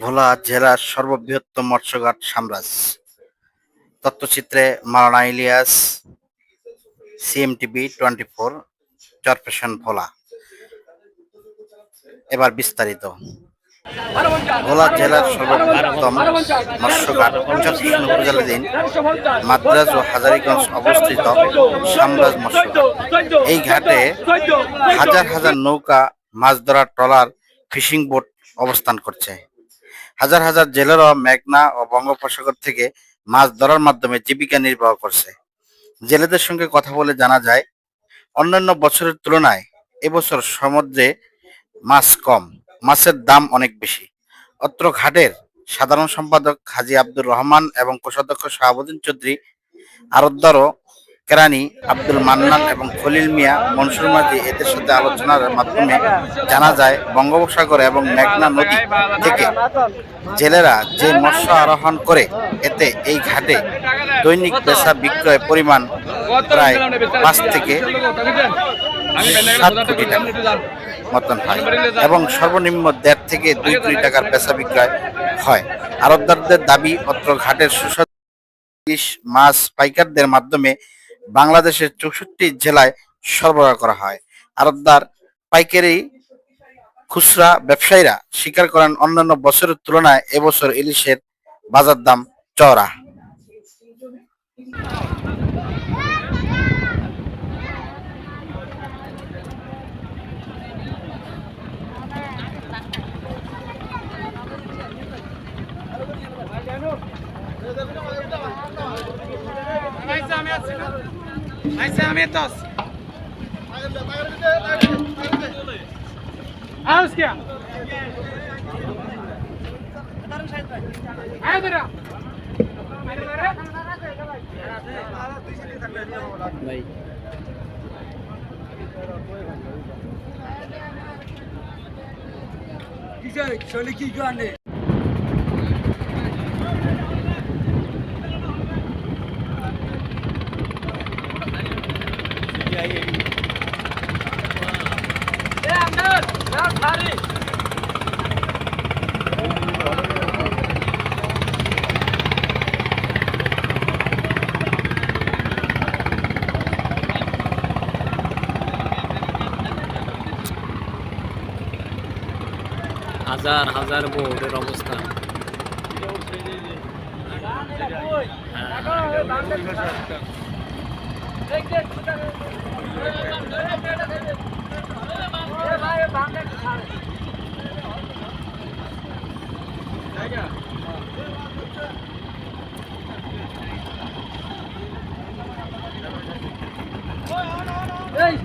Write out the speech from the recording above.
ভোলা জেলার সর্ববৃহৎ মৎস্যঘাট সাম্রাজ। তথ্যচিত্রে মাওলানা ইলিয়াস, CMTV 24, চরফ্যাশন ভোলা। এবার বিস্তারিত। ভোলা জেলার সর্ববৃহত্তম মৎস্যঘাট চরফ্যাশন উপজেলাধীন মাদ্রাজ ও হাজারীগঞ্জ অবস্থিত সাম্রাজ মৎস্যঘাট। এই ঘাটে হাজার হাজার নৌকা, মাছ ধরার ট্রলার, ফিশিং বোট অবস্থান করছে। হাজার হাজার জেলেরা মেঘনা ও বঙ্গোপসাগর থেকে মাছ ধরার মাধ্যমে জীবিকা নির্বাহ করছে। জেলেদের সঙ্গে কথা বলে জানা যায়, অন্যান্য বছরের তুলনায় এবছর সমুদ্রে মাছ কম, মাছের দাম অনেক বেশি। অত্র ঘাটের সাধারণ সম্পাদক হাজী আব্দুর রহমান এবং কোষাধ্যক্ষ শাহাবুদ্দিন চৌধুরী, আরতদার ও কেরানি আব্দুল মান্নান এবং খলিল মিয়া, মনসুর মাঝি এদের সাথে আলোচনার মাধ্যমে জানা যায়, বঙ্গোপসাগর এবং মেঘনা নদী থেকে জেলেরা যে মৎস্য আরোহণ করে, এতে এই ঘাটে দৈনিক বেচা বিক্রয় পরিমাণ প্রায় 5 থেকে 7 কোটি টাকা মতন হয় এবং সর্বনিম্ন 1.5 থেকে 2 কোটি টাকার বেচা বিক্রয় হয়। আড়তদারদের দাবি, অত্র ঘাটের সুস্বাদু মাছ পাইকারদের মাধ্যমে বাংলাদেশের 64 জেলায় সরবরাহ করা হয়। আড়তদার, পাইকারি, খুচরা ব্যবসায়ীরা স্বীকার করেন, অন্যান্য বছরের তুলনায় এবছর ইলিশের বাজার দাম চড়া। কি গানে হাজার হাজার বোর্ডের অবস্থা। এই